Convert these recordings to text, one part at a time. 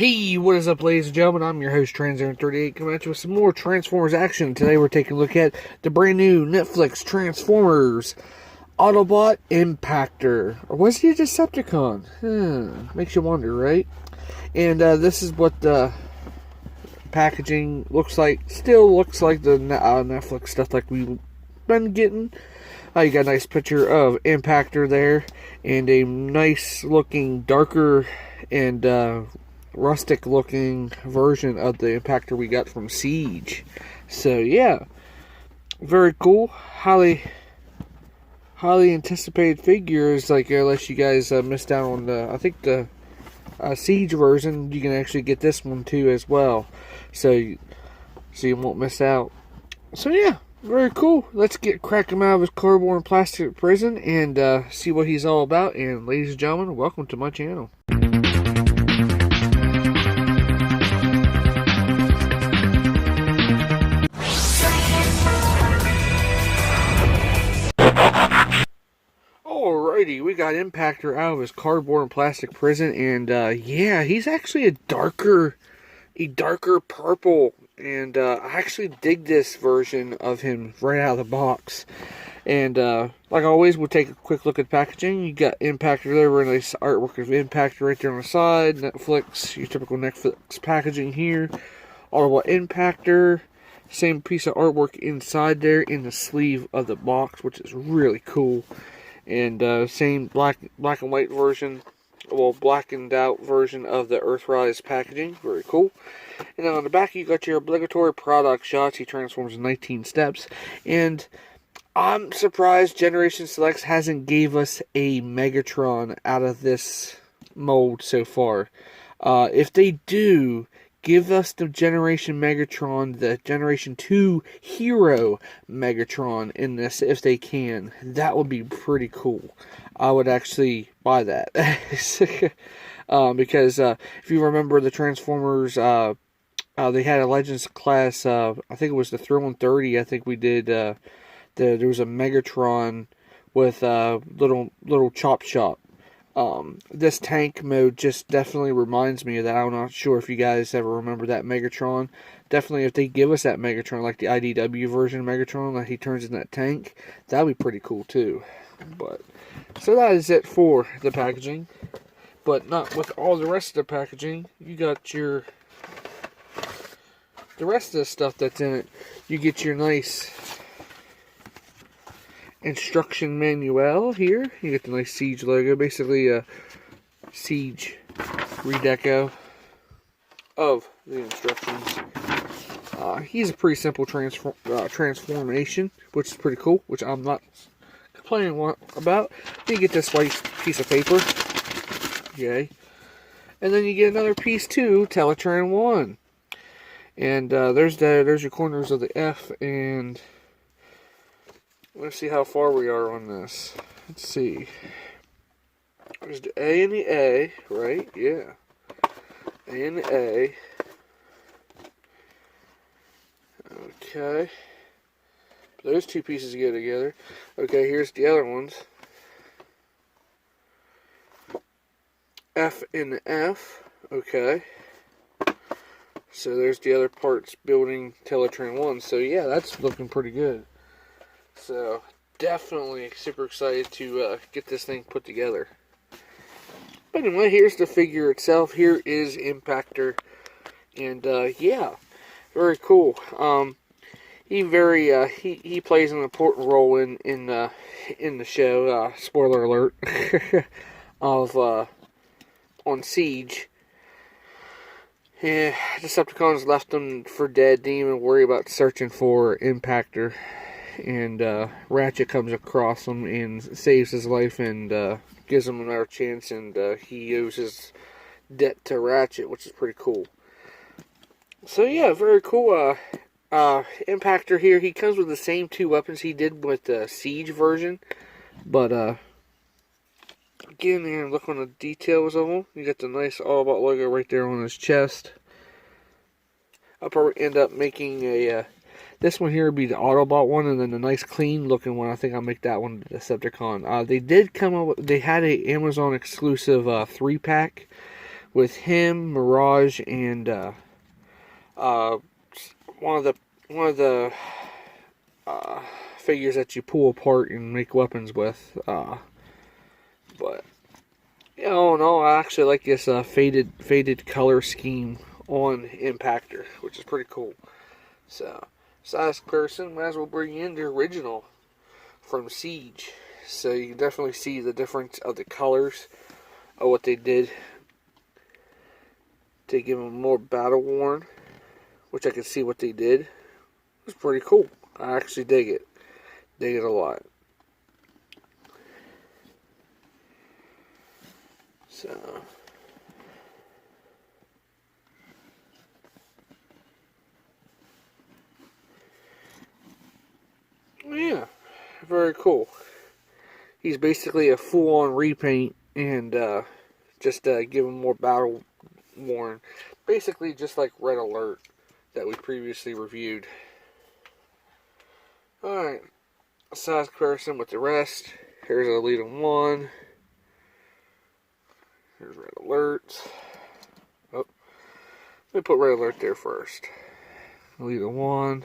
Hey, what is up, ladies and gentlemen? I'm your host, Trans38, coming at you with some more Transformers action. Today we're taking a look at the brand new Netflix Transformers Autobot Impactor. Or was he a Decepticon? Makes you wonder, right? And this is what the packaging looks like. Still looks like the Netflix stuff like we've been getting. You got a nice picture of Impactor there, and a nice looking, darker and rustic looking version of the Impactor we got from Siege. So yeah, very cool, highly anticipated figures. Like, unless you guys missed out on the, I think the Siege version, you can actually get this one too as well, so you won't miss out. So yeah, very cool. Let's crack him out of his cardboard and plastic prison and see what he's all about. And ladies and gentlemen, welcome to my channel. Alrighty, we got Impactor out of his cardboard and plastic prison, and yeah, he's actually a darker purple, and I actually dig this version of him right out of the box. And like always, we'll take a quick look at packaging. You got Impactor there, very nice artwork of Impactor right there on the side. Netflix, your typical Netflix packaging here. Autobot Impactor, same piece of artwork inside there in the sleeve of the box, which is really cool. And same black and white version, well, blackened out version of the Earthrise packaging. Very cool. And then on the back, you got your obligatory product shots. He transforms in 19 steps. And I'm surprised Generation Selects hasn't gave us a Megatron out of this mold so far. If they do, give us the Generation Megatron, the Generation 2 Hero Megatron in this, if they can. That would be pretty cool. I would actually buy that. Because if you remember the Transformers, they had a Legends class, I think it was the Thrill 30, I think we did, there was a Megatron with little Chop Shop. This tank mode just definitely reminds me of that. I'm not sure if you guys ever remember that Megatron. Definitely, if they give us that Megatron, like the IDW version of Megatron, like he turns in that tank, that would be pretty cool too. But so that is it for the packaging. But not with all the rest of the packaging. You got the rest of the stuff that's in it. You get your nice instruction manual here. You get the nice Siege logo, basically a Siege redeco of the instructions. He's a pretty simple transformation, which is pretty cool, which I'm not complaining about. Then you get this white piece of paper, yay, and then you get another piece too, Teletran 1, and there's your corners of the F, and let's see how far we are on this. Let's see. There's the A and the A, right? Yeah. A and the A. Okay. Those two pieces go together. Okay, here's the other ones. F and the F. Okay. So there's the other parts building Teletran 1. So yeah, that's looking pretty good. So, definitely super excited to get this thing put together. But anyway, here's the figure itself. Here is Impactor. And, yeah, very cool. He plays an important role in the show, spoiler alert, of, on Siege. Yeah, Decepticons left him for dead, didn't even worry about searching for Impactor. And Ratchet comes across him and saves his life and gives him another chance, and he owes his debt to Ratchet, which is pretty cool. So yeah, very cool. Impactor here, he comes with the same two weapons he did with the Siege version, but again, here, look on the details of them. You got the nice Autobot logo right there on his chest. I'll probably end up making a this one here would be the Autobot one, and then the nice clean looking one, I think I'll make that one the Decepticon. They did come up with, they had a Amazon exclusive 3-pack with him, Mirage, and one of the figures that you pull apart and make weapons with. But all in all, I actually like this faded color scheme on Impactor, which is pretty cool. So, size comparison, might as well bring in the original from Siege. So you can definitely see the difference of the colors of what they did to give them more battle worn, which I can see what they did. It's pretty cool. I actually dig it. Dig it a lot. So, yeah, very cool. He's basically a full-on repaint and just give him more battle worn. Basically, just like Red Alert that we previously reviewed. Alright, size comparison with the rest. Here's Elite 1. Here's Red Alert. Oh, let me put Red Alert there first. Elite 1.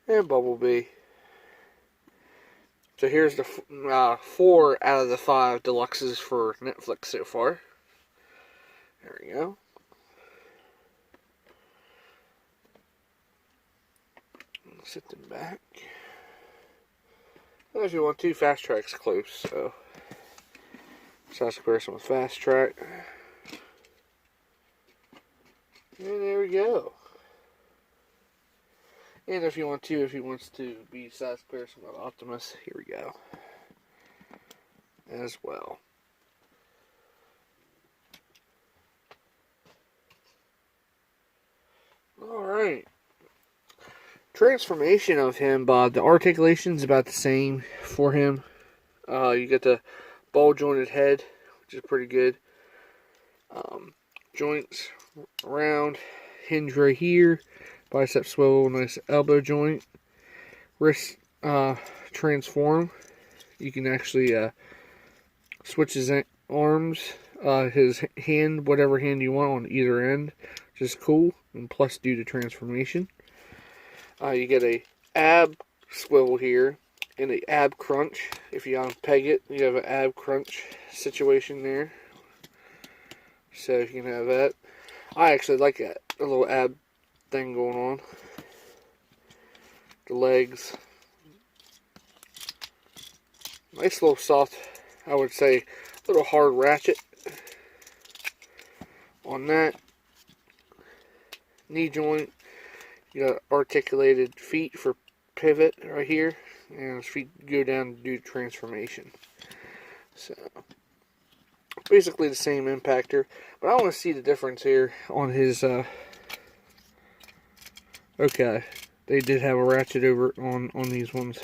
And Bumblebee. So here's the 4 out of the 5 deluxes for Netflix so far. There we go. Sit them back. And if you want to, Fast Track's close, so size comparison with Fast Track. And there we go. And if he wants to be size comparison with Optimus, here we go. As well. Alright. Transformation of him, the articulation is about the same for him. You get the ball jointed head, which is pretty good. Joints round, hinge right here, bicep swivel, nice elbow joint. Wrist transform. You can actually switch his arms, his hand, whatever hand you want on either end, which is cool. And plus, due to transformation. You get a ab swivel here and a ab crunch. If you unpeg it, you have an ab crunch situation there. So you can have that. I actually like that, a little ab thing going on. The legs. Nice little soft, I would say, little hard ratchet on that. Knee joint. You got articulated feet for pivot right here, and his feet go down to do transformation. So, basically the same Impactor, but I want to see the difference here on his, okay, they did have a ratchet over on these ones.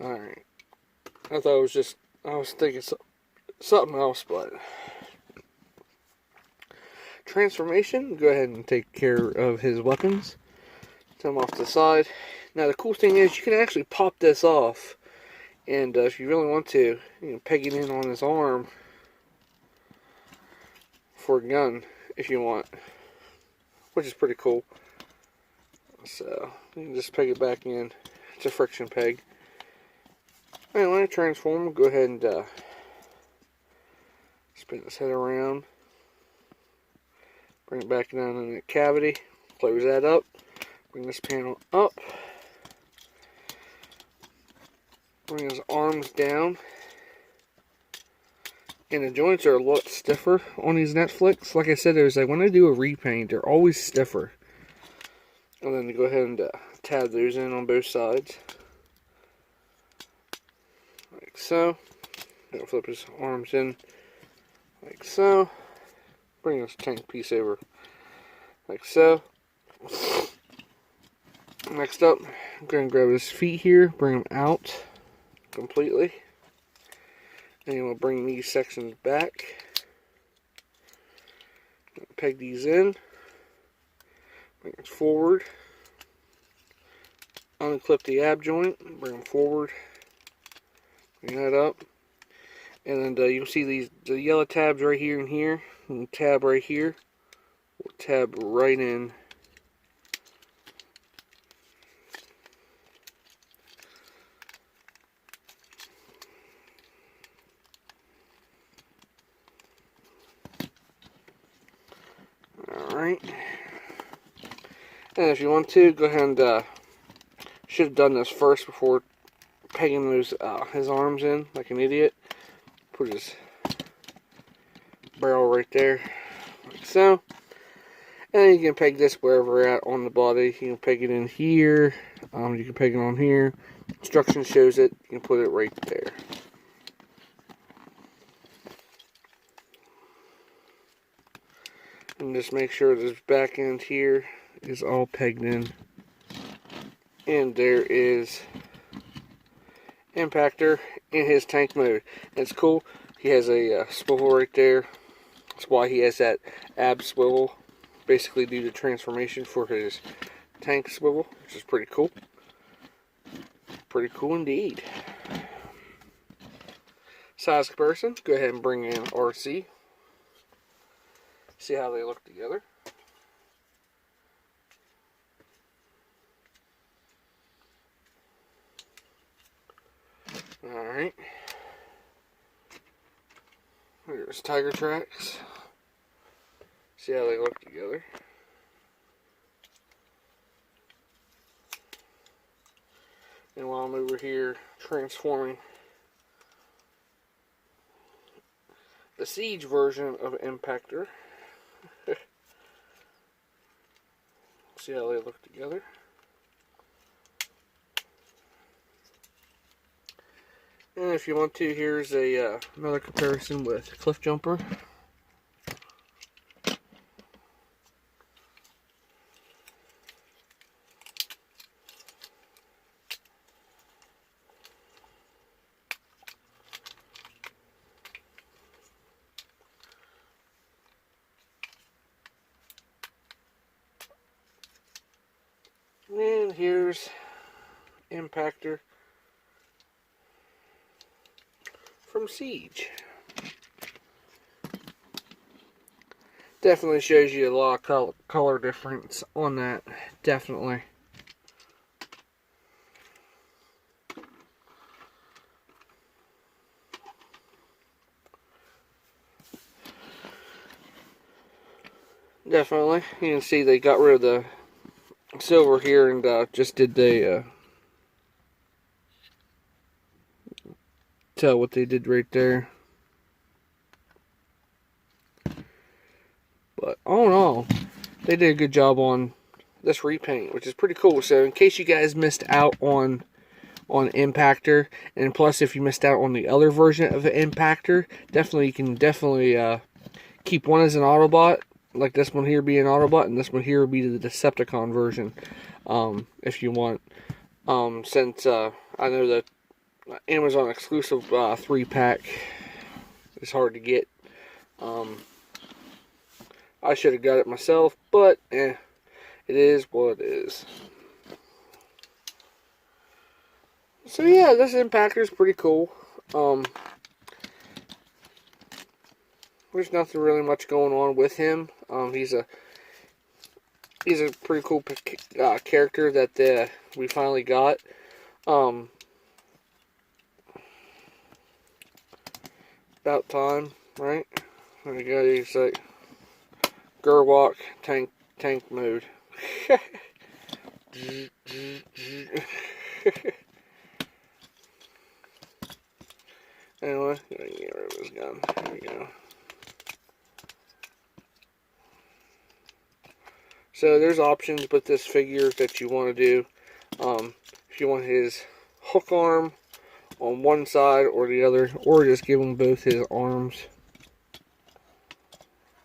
Alright, I thought it was just, I was thinking something else, but transformation, go ahead and take care of his weapons. Turn them off to the side. Now the cool thing is you can actually pop this off, and if you really want to, you can peg it in on his arm for a gun if you want, which is pretty cool. So you can just peg it back in. It's a friction peg. And when I transform, go ahead and spin this head around. Bring it back down in the cavity. Close that up. Bring this panel up. Bring his arms down. And the joints are a lot stiffer on these Netflix. Like I said, there's like when I do a repaint, they're always stiffer. And then to go ahead and tab those in on both sides. Like so. Gonna flip his arms in like so. Bring this tank piece over like so. Next up, I'm going to grab his feet here, bring them out completely. And we'll bring these sections back. Peg these in. Bring it forward. Unclip the ab joint, bring them forward. Bring that up. And then you'll see the yellow tabs right here and here, and the tab right here. We'll tab right in. Alright. And if you want to, go ahead and should have done this first before pegging those his arms in like an idiot. Put his barrel right there, like so. And then you can peg this wherever at on the body. You can peg it in here. You can peg it on here. Instruction shows it. You can put it right there. And just make sure this back end here is all pegged in. And there is Impactor in his tank mode. And it's cool. He has a swivel right there. That's why he has that ab swivel. Basically due to transformation for his tank swivel, which is pretty cool. Pretty cool indeed. Size comparison. Go ahead and bring in RC. See how they look together. Alright. Here's Tiger Tracks. See how they look together. And while I'm over here transforming the Siege version of Impactor, see how they look together. And if you want to, here's a another comparison with Cliff Jumper. And here's Impactor from Siege. Definitely shows you a lot of color difference on that. Definitely. Definitely. You can see they got rid of the silver here and just did the tell what they did right there. But all in all, they did a good job on this repaint, which is pretty cool. So in case you guys missed out on Impactor, and plus if you missed out on the other version of the Impactor, you can keep one as an Autobot, like this one here being Autobot, and this one here would be the Decepticon version, if you want. Since I know that Amazon exclusive 3-pack is hard to get. I should have got it myself, but it is what it is. So yeah, this Impactor is pretty cool. There's nothing really much going on with him. He's a pretty cool character that we finally got. About time, right? There we go. He's like Gerwalk tank mode. Anyway, gotta get rid of his gun. There we go. So there's options with this figure that you want to do. If you want his hook arm on one side or the other, or just give him both his arms,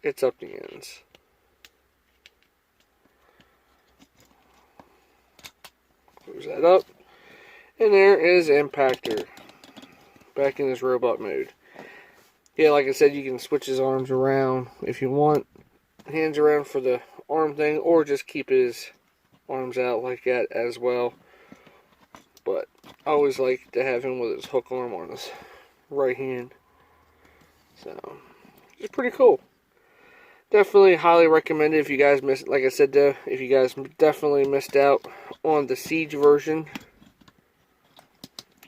it's up to you. Close that up. And there is Impactor. Back in his robot mode. Yeah, like I said, you can switch his arms around if you want. Hands around for the arm thing, or just keep his arms out like that as well. But I always like to have him with his hook arm on his right hand. So, it's pretty cool. Definitely highly recommended if you guys missed, like I said, if you guys definitely missed out on the Siege version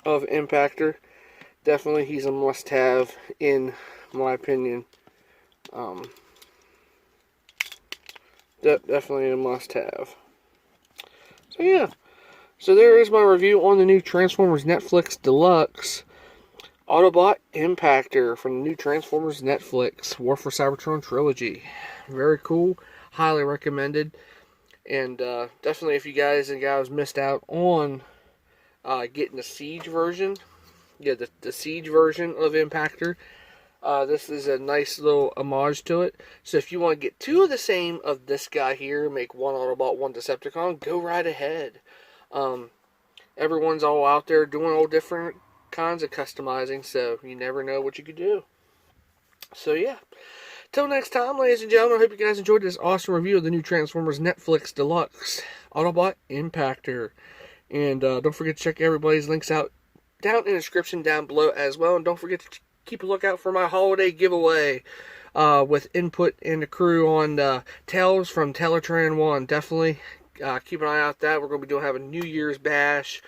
of Impactor. Definitely he's a must-have in my opinion. Definitely a must-have. So yeah. So there is my review on the new Transformers Netflix Deluxe Autobot Impactor from the new Transformers Netflix War for Cybertron trilogy. Very cool. Highly recommended. And definitely if you guys and gals missed out on getting the Siege version, yeah, the Siege version of Impactor, this is a nice little homage to it. So if you want to get two of the same of this guy here, make one Autobot, one Decepticon, go right ahead. Everyone's all out there doing all different kinds of customizing, so you never know what you could do. So yeah. Till next time, ladies and gentlemen, I hope you guys enjoyed this awesome review of the new Transformers Netflix Deluxe Autobot Impactor. And don't forget to check everybody's links out down in the description down below as well. And don't forget to keep a lookout for my holiday giveaway with input and the crew on Tales from Teletran 1. Definitely keep an eye out that. We're going to be having a New Year's bash,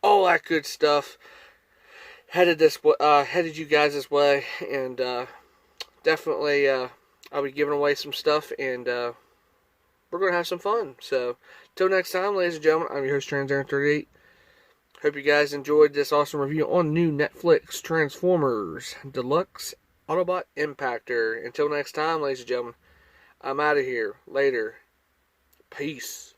all that good stuff. Headed you guys this way, and definitely I'll be giving away some stuff, and we're going to have some fun. So, till next time, ladies and gentlemen, I'm your host, TransAaron38. Hope you guys enjoyed this awesome review on new Netflix Transformers Deluxe Autobot Impactor. Until next time, ladies and gentlemen, I'm out of here. Later. Peace.